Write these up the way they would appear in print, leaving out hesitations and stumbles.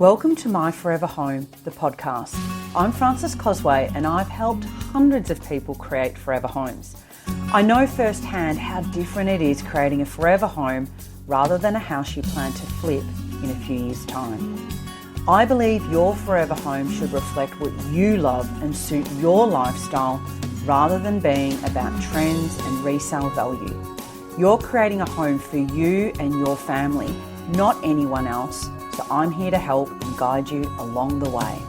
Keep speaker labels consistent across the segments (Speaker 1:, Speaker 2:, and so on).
Speaker 1: Welcome to My Forever Home, the podcast. I'm Frances Cosway and I've helped hundreds of people create forever homes. I know firsthand how different it is creating a forever home rather than a house you plan to flip in a few years' time. I believe your forever home should reflect what you love and suit your lifestyle rather than being about trends and resale value. You're creating a home for you and your family, not anyone else. So I'm here to help and guide you along the way.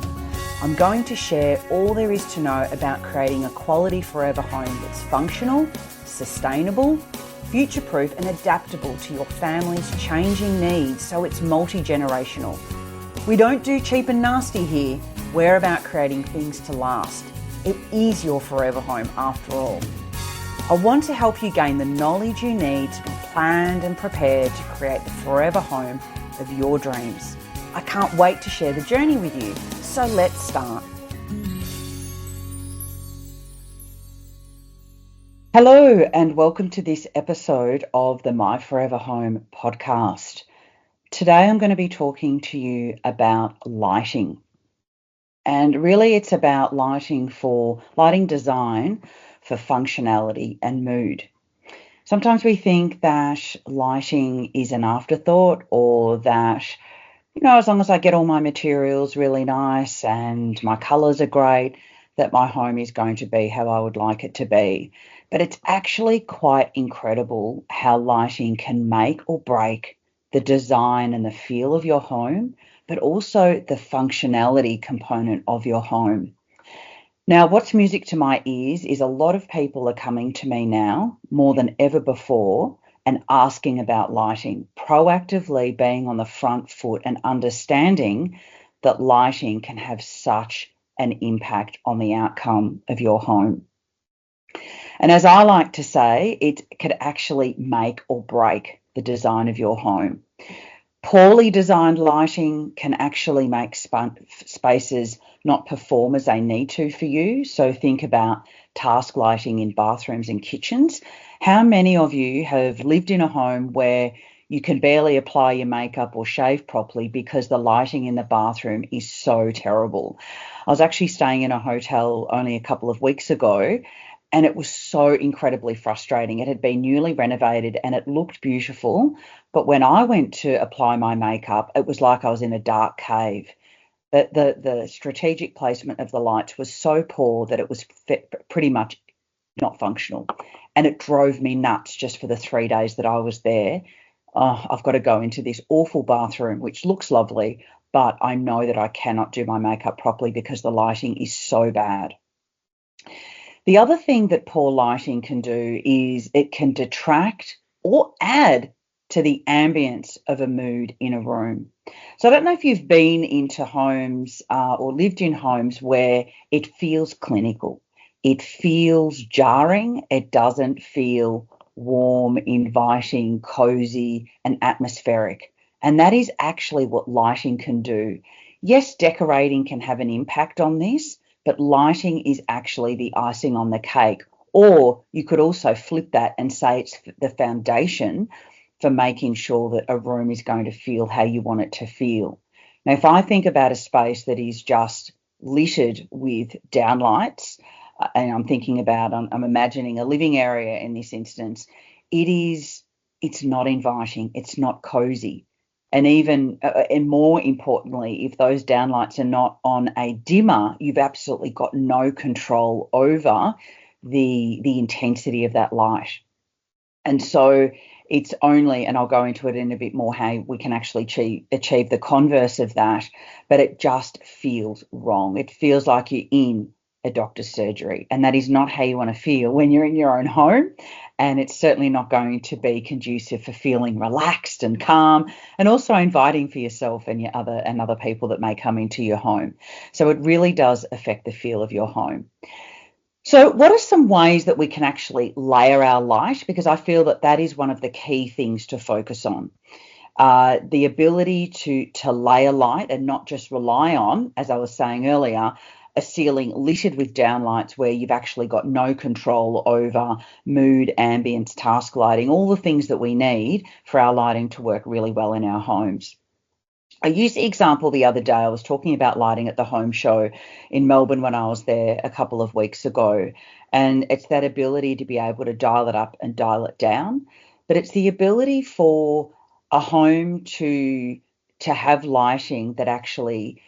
Speaker 1: I'm going to share all there is to know about creating a quality forever home that's functional, sustainable, future-proof and adaptable to your family's changing needs so it's multi-generational. We don't do cheap and nasty here. We're about creating things to last. It is your forever home after all. I want to help you gain the knowledge you need to be planned and prepared to create the forever home of your dreams. I can't wait to share the journey with you, so let's start. Hello and welcome to this episode of the My Forever Home podcast. Today I'm going to be talking to you about lighting. And really it's about lighting design for functionality and mood. Sometimes we think that lighting is an afterthought, or that, as long as I get all my materials really nice and my colours are great, that my home is going to be how I would like it to be. But it's actually quite incredible how lighting can make or break the design and the feel of your home, but also the functionality component of your home. Now, what's music to my ears is a lot of people are coming to me now, more than ever before, and asking about lighting, proactively being on the front foot and understanding that lighting can have such an impact on the outcome of your home. And as I like to say, it could actually make or break the design of your home. Poorly designed lighting can actually make spaces not perform as they need to for you. So think about task lighting in bathrooms and kitchens. How many of you have lived in a home where you can barely apply your makeup or shave properly because the lighting in the bathroom is so terrible? I was actually staying in a hotel only a couple of weeks ago, and it was so incredibly frustrating. It had been newly renovated and it looked beautiful. But when I went to apply my makeup, it was like I was in a dark cave. The strategic placement of the lights was so poor that it was pretty much not functional. And it drove me nuts just for the 3 days that I was there. I've got to go into this awful bathroom, which looks lovely, but I know that I cannot do my makeup properly because the lighting is so bad. The other thing that poor lighting can do is it can detract or add to the ambience of a mood in a room. So I don't know if you've been into homes or lived in homes where it feels clinical. It feels jarring. It doesn't feel warm, inviting, cozy, and atmospheric. And that is actually what lighting can do. Yes, decorating can have an impact on this, but lighting is actually the icing on the cake. Or you could also flip that and say it's the foundation for making sure that a room is going to feel how you want it to feel. Now, if I think about a space that is just littered with downlights, and I'm imagining a living area in this instance, it's not inviting, it's not cozy. And even, and more importantly, if those downlights are not on a dimmer, you've absolutely got no control over the intensity of that light. And so it's only, and I'll go into it in a bit more, how we can actually achieve the converse of that, but it just feels wrong. It feels like you're in a doctor's surgery, and that is not how you want to feel when you're in your own home. And it's certainly not going to be conducive for feeling relaxed and calm, and also inviting for yourself and other people that may come into your home. So it really does affect the feel of your home. So what are some ways that we can actually layer our light? Because I feel that is one of the key things to focus on. The ability to layer light and not just rely on, as I was saying earlier, a ceiling littered with downlights where you've actually got no control over mood, ambience, task lighting, all the things that we need for our lighting to work really well in our homes. I used the example the other day. I was talking about lighting at the home show in Melbourne when I was there a couple of weeks ago. And it's that ability to be able to dial it up and dial it down. But it's the ability for a home to have lighting that actually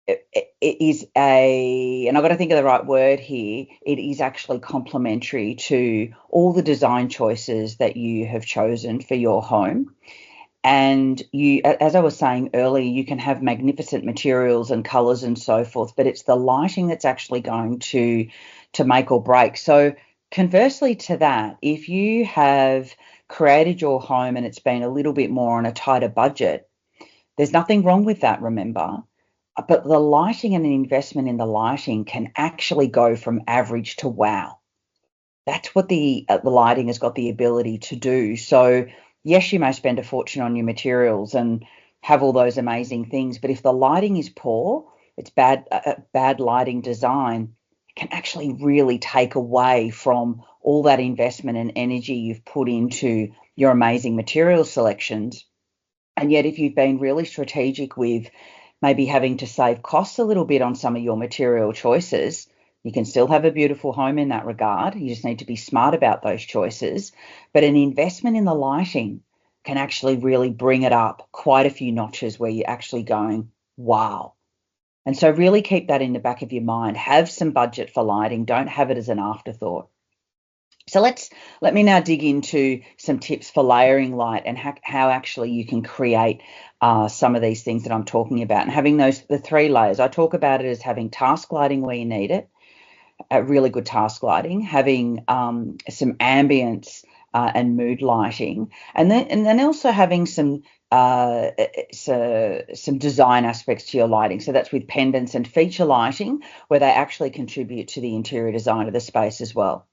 Speaker 1: it is and I've got to think of the right word here, it is actually complementary to all the design choices that you have chosen for your home. And you, as I was saying earlier, you can have magnificent materials and colors and so forth, but it's the lighting that's actually going to make or break. So conversely to that, if you have created your home and it's been a little bit more on a tighter budget, there's nothing wrong with that, remember. But the lighting and the investment in the lighting can actually go from average to wow. That's what the lighting has got the ability to do. So yes, you may spend a fortune on your materials and have all those amazing things, but if the lighting is poor, it's bad lighting design, it can actually really take away from all that investment and energy you've put into your amazing material selections. And yet, if you've been really strategic with maybe having to save costs a little bit on some of your material choices, you can still have a beautiful home in that regard. You just need to be smart about those choices. But an investment in the lighting can actually really bring it up quite a few notches where you're actually going, wow. And so really keep that in the back of your mind. Have some budget for lighting. Don't have it as an afterthought. So let me now dig into some tips for layering light and how actually you can create some of these things that I'm talking about. And having the three layers, I talk about it as having task lighting where you need it, really good task lighting, having some ambience and mood lighting, and then also having some design aspects to your lighting. So that's with pendants and feature lighting, where they actually contribute to the interior design of the space as well.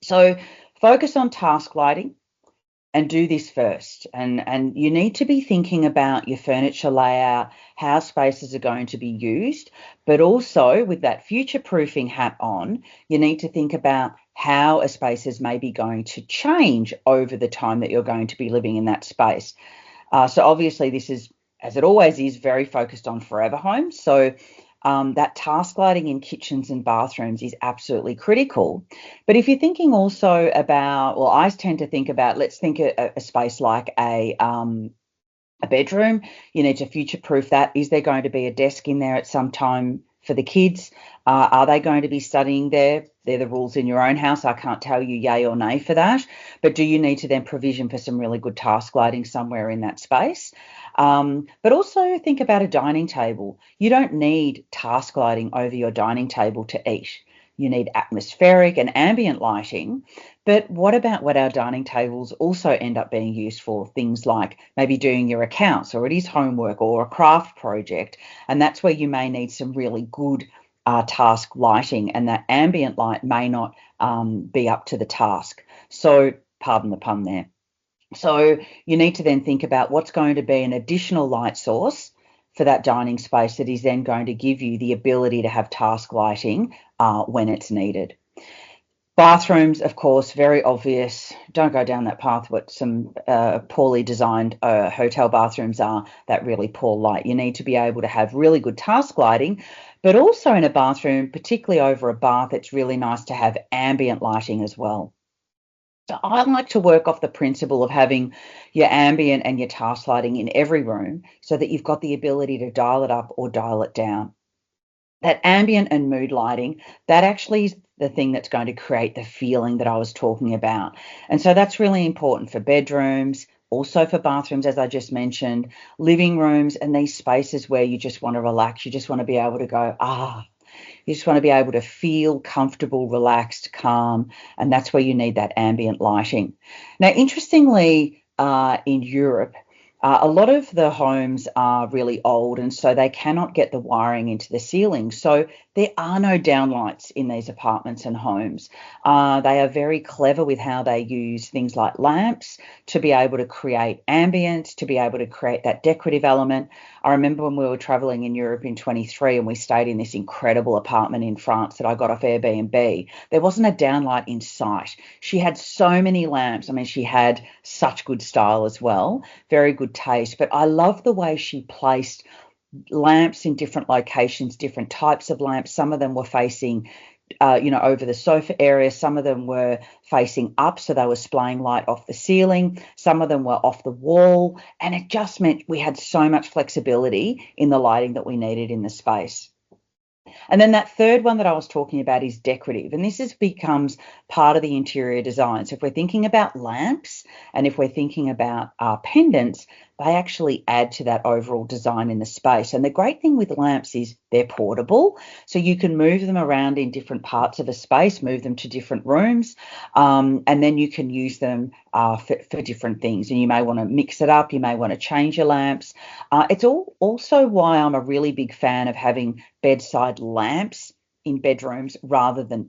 Speaker 1: So focus on task lighting and do this first. And you need to be thinking about your furniture layout, how spaces are going to be used, but also with that future proofing hat on, you need to think about how a space is maybe going to change over the time that you're going to be living in that space. So obviously this is, as it always is, very focused on forever homes. So that task lighting in kitchens and bathrooms is absolutely critical. But if you're thinking also about, well, I tend to think about, let's think a space like a bedroom. You need to future-proof that. Is there going to be a desk in there at some time for the kids? Are they going to be studying there? They're the rules in your own house. I can't tell you yay or nay for that. But do you need to then provision for some really good task lighting somewhere in that space? But also think about a dining table. You don't need task lighting over your dining table to eat. You need atmospheric and ambient lighting. But what about what our dining tables also end up being used for? Things like maybe doing your accounts, or it is homework or a craft project. And that's where you may need some really good task lighting, and that ambient light may not be up to the task. So pardon the pun there. So you need to then think about what's going to be an additional light source for that dining space that is then going to give you the ability to have task lighting when it's needed. Bathrooms, of course, very obvious. Don't go down that path what some poorly designed hotel bathrooms are, that really poor light. You need to be able to have really good task lighting, but also in a bathroom, particularly over a bath, it's really nice to have ambient lighting as well. So I like to work off the principle of having your ambient and your task lighting in every room so that you've got the ability to dial it up or dial it down. That ambient and mood lighting, that actually is the thing that's going to create the feeling that I was talking about. And so that's really important for bedrooms, also for bathrooms, as I just mentioned, living rooms, and these spaces where you just want to relax. You just want to be able to go, you just want to be able to feel comfortable, relaxed, calm, and that's where you need that ambient lighting. Now, interestingly, in Europe, a lot of the homes are really old, and so they cannot get the wiring into the ceiling. So there are no downlights in these apartments and homes. They are very clever with how they use things like lamps to be able to create ambience, to be able to create that decorative element. I remember when we were traveling in Europe in 23 and we stayed in this incredible apartment in France that I got off Airbnb. There wasn't a downlight in sight. She had so many lamps. I mean, she had such good style as well, very good good taste, but I love the way she placed lamps in different locations, different types of lamps. Some of them were facing over the sofa area. Some of them were facing up, so they were splaying light off the ceiling. Some of them were off the wall, and it just meant we had so much flexibility in the lighting that we needed in the space. And then that third one that I was talking about is decorative. And becomes part of the interior design. So if we're thinking about lamps and if we're thinking about pendants, they actually add to that overall design in the space. And the great thing with lamps is they're portable. So you can move them around in different parts of a space, move them to different rooms, and then you can use them for different things. And you may want to mix it up. You may want to change your lamps. It's also why I'm a really big fan of having bedside lamps in bedrooms rather than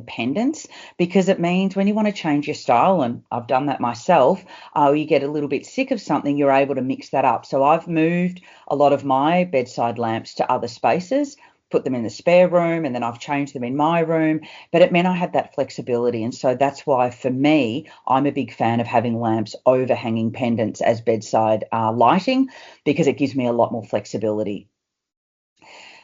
Speaker 1: pendants, because it means when you want to change your style, and I've done that myself, you get a little bit sick of something, you're able to mix that up. So I've moved a lot of my bedside lamps to other spaces, put them in the spare room, and then I've changed them in my room, but it meant I had that flexibility. And so that's why for me, I'm a big fan of having lamps overhanging pendants as bedside lighting, because it gives me a lot more flexibility.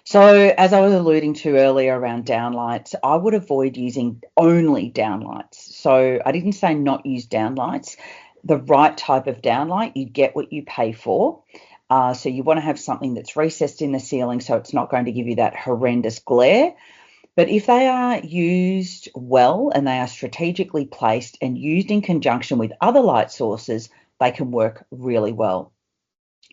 Speaker 1: So as I was alluding to earlier around downlights, I would avoid using only downlights. So I didn't say not use downlights. The right type of downlight, you get what you pay for. So you want to have something that's recessed in the ceiling so it's not going to give you that horrendous glare. But if they are used well and they are strategically placed and used in conjunction with other light sources, they can work really well.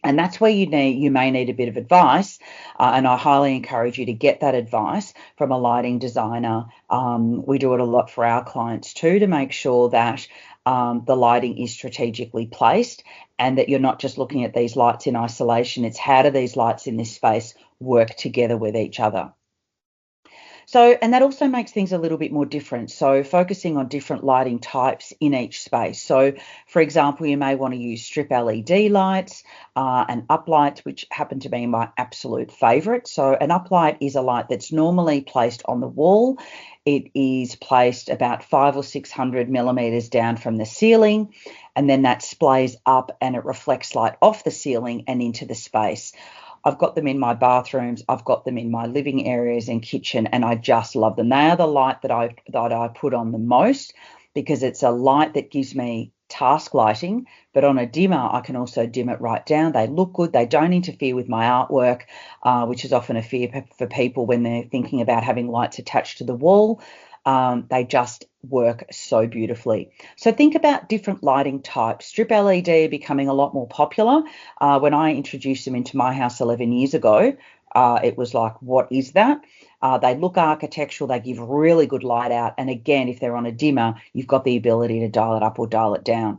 Speaker 1: And that's where you may need a bit of advice, and I highly encourage you to get that advice from a lighting designer. We do it a lot for our clients too, to make sure that the lighting is strategically placed and that you're not just looking at these lights in isolation. It's how do these lights in this space work together with each other. So, and that also makes things a little bit more different. So focusing on different lighting types in each space. So for example, you may want to use strip LED lights and uplights, which happen to be my absolute favorite. So an uplight is a light that's normally placed on the wall. It is placed about 500 or 600 millimeters down from the ceiling, and then that splays up and it reflects light off the ceiling and into the space. I've got them in my bathrooms, I've got them in my living areas and kitchen, and I just love them. They are the light that I put on the most, because it's a light that gives me task lighting, but on a dimmer, I can also dim it right down. They look good. They don't interfere with my artwork, which is often a fear for people when they're thinking about having lights attached to the wall. They just work so beautifully. So think about different lighting types. Strip LED becoming a lot more popular. When I introduced them into my house 11 years ago, it was like, what is that? They look architectural, they give really good light out. And again, if they're on a dimmer, you've got the ability to dial it up or dial it down.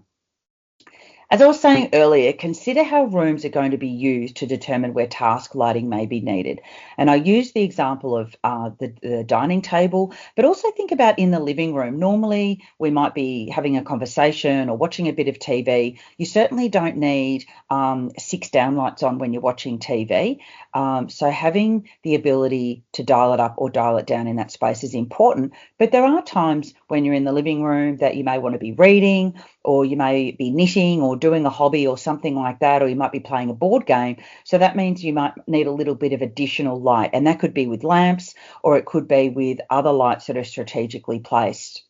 Speaker 1: As I was saying earlier, consider how rooms are going to be used to determine where task lighting may be needed. And I used the example of the dining table, but also think about in the living room. Normally, we might be having a conversation or watching a bit of TV. You certainly don't need 6 downlights on when you're watching TV. So having the ability to dial it up or dial it down in that space is important. But there are times when you're in the living room that you may want to be reading, or you may be knitting or doing a hobby or something like that, or you might be playing a board game. So that means you might need a little bit of additional light, and that could be with lamps, or it could be with other lights that are strategically placed.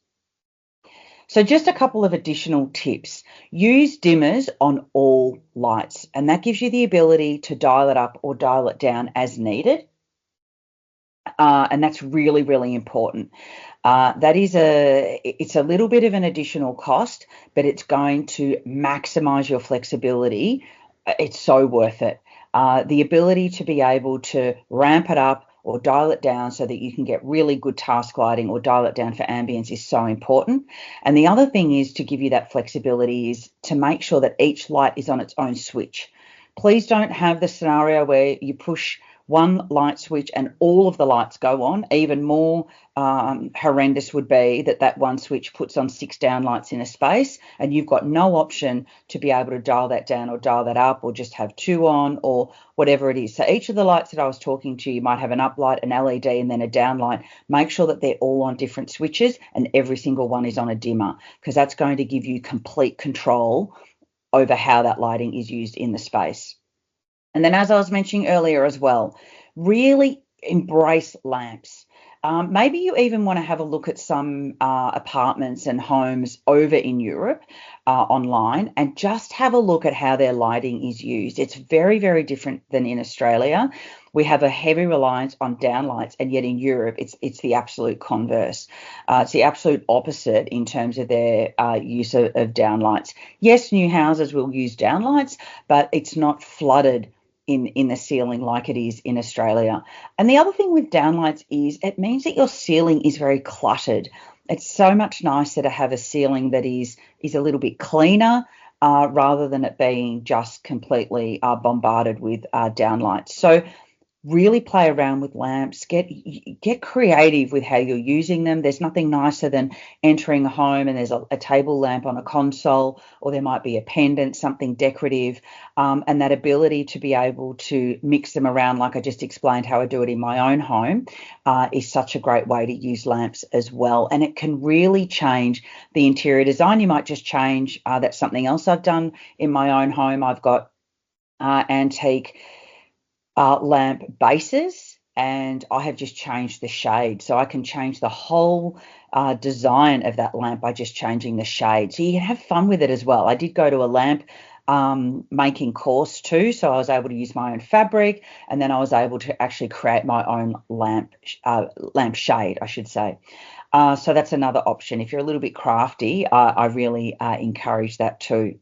Speaker 1: So just a couple of additional tips. Use dimmers on all lights, and that gives you the ability to dial it up or dial it down as needed. And that's really, really important. It's a little bit of an additional cost, but it's going to maximize your flexibility. It's so worth it. The ability to be able to ramp it up or dial it down so that you can get really good task lighting, or dial it down for ambience, is so important. And the other thing is to give you that flexibility is to make sure that each light is on its own switch. Please don't have the scenario where you push one light switch and all of the lights go on. Even more horrendous would be that one switch puts on 6 downlights in a space, and you've got no option to be able to dial that down or dial that up, or just have 2 on, or whatever it is. So each of the lights that I was talking to, you might have an uplight, an LED, and then a downlight. Make sure that they're all on different switches and every single one is on a dimmer, because that's going to give you complete control over how that lighting is used in the space. And then, as I was mentioning earlier as well, really embrace lamps. Maybe you even want to have a look at some apartments and homes over in Europe online and just have a look at how their lighting is used. It's very, very different than in Australia. We have a heavy reliance on downlights, and yet in Europe, it's the absolute converse. It's the absolute opposite in terms of their use of downlights. Yes, new houses will use downlights, but it's not flooded in the ceiling like it is in Australia. And the other thing with downlights is it means that your ceiling is very cluttered. It's so much nicer to have a ceiling that is a little bit cleaner rather than it being just completely bombarded with downlights. So really play around with lamps, get creative with how you're using them. There's nothing nicer than entering a home and there's a table lamp on a console, or there might be a pendant, something decorative, and that ability to be able to mix them around, like I just explained how I do it in my own home, is such a great way to use lamps as well. And it can really change the interior design. You might just change, that's something else I've done in my own home. I've got antique lamp bases, and I have just changed the shade. So I can change the whole design of that lamp by just changing the shade. So you can have fun with it as well. I did go to a lamp making course too, so I was able to use my own fabric, and then I was able to actually create my own lamp shade, I should say. So that's another option. If you're a little bit crafty, I really encourage that too.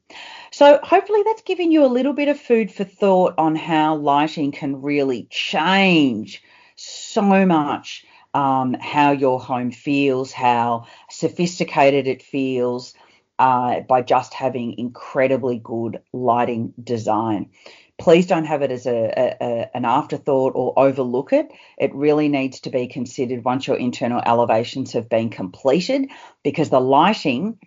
Speaker 1: So hopefully that's given you a little bit of food for thought on how lighting can really change so much how your home feels, how sophisticated it feels by just having incredibly good lighting design. Please don't have it as an afterthought or overlook it. It really needs to be considered once your internal elevations have been completed, because the lighting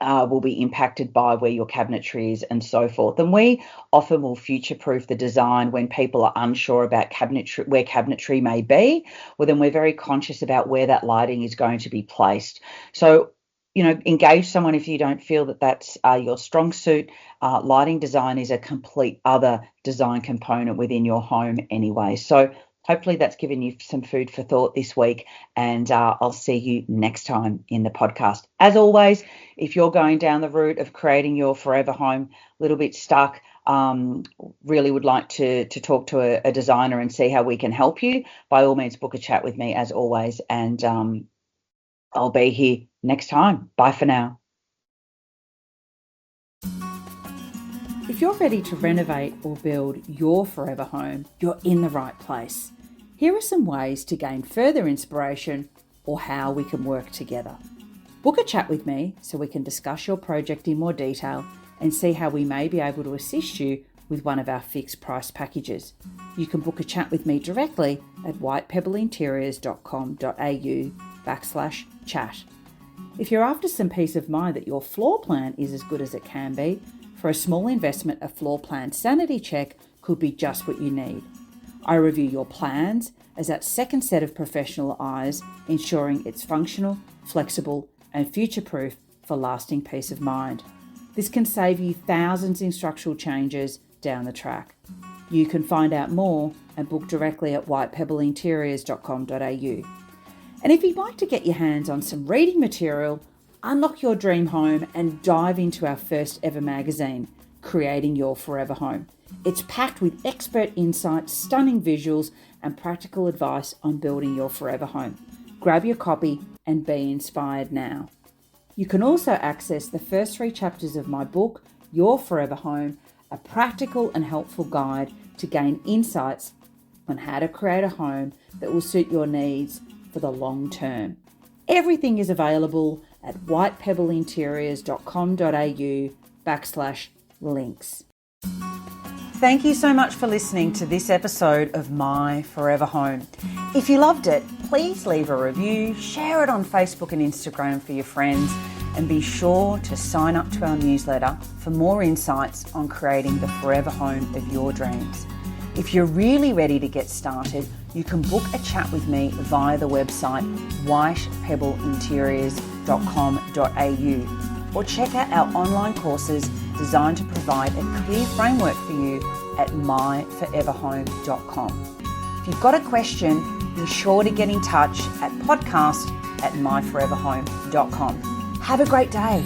Speaker 1: will be impacted by where your cabinetry is and so forth. And we often will future-proof the design when people are unsure about cabinetry, where cabinetry may be. Well, then we're very conscious about where that lighting is going to be placed. So, engage someone if you don't feel that that's your strong suit. Lighting design is a complete other design component within your home anyway. So hopefully that's given you some food for thought this week, and I'll see you next time in the podcast. As always, if you're going down the route of creating your forever home, a little bit stuck, really would like to talk to a designer and see how we can help you, by all means book a chat with me as always, and I'll be here next time. Bye for now.
Speaker 2: If you're ready to renovate or build your forever home, you're in the right place. Here are some ways to gain further inspiration or how we can work together. Book a chat with me so we can discuss your project in more detail and see how we may be able to assist you with one of our fixed price packages. You can book a chat with me directly at whitepebbleinteriors.com.au/chat. If you're after some peace of mind that your floor plan is as good as it can be, for a small investment, a floor plan sanity check could be just what you need. I review your plans as that second set of professional eyes, ensuring it's functional, flexible, and future-proof for lasting peace of mind. This can save you thousands in structural changes down the track. You can find out more and book directly at whitepebbleinteriors.com.au. And if you'd like to get your hands on some reading material, unlock your dream home and dive into our first ever magazine, Creating Your Forever Home. It's packed with expert insights, stunning visuals, and practical advice on building your forever home. Grab your copy and be inspired now. You can also access the first 3 chapters of my book, Your Forever Home, a practical and helpful guide to gain insights on how to create a home that will suit your needs for the long term. Everything is available at whitepebbleinteriors.com.au/links. Thank you so much for listening to this episode of My Forever Home. If you loved it, please leave a review, share it on Facebook and Instagram for your friends, and be sure to sign up to our newsletter for more insights on creating the forever home of your dreams. If you're really ready to get started, you can book a chat with me via the website whitepebbleinteriors.com.au. or check out our online courses designed to provide a clear framework for you at myforeverhome.com. If you've got a question, be sure to get in touch at podcast@myforeverhome.com. Have a great day.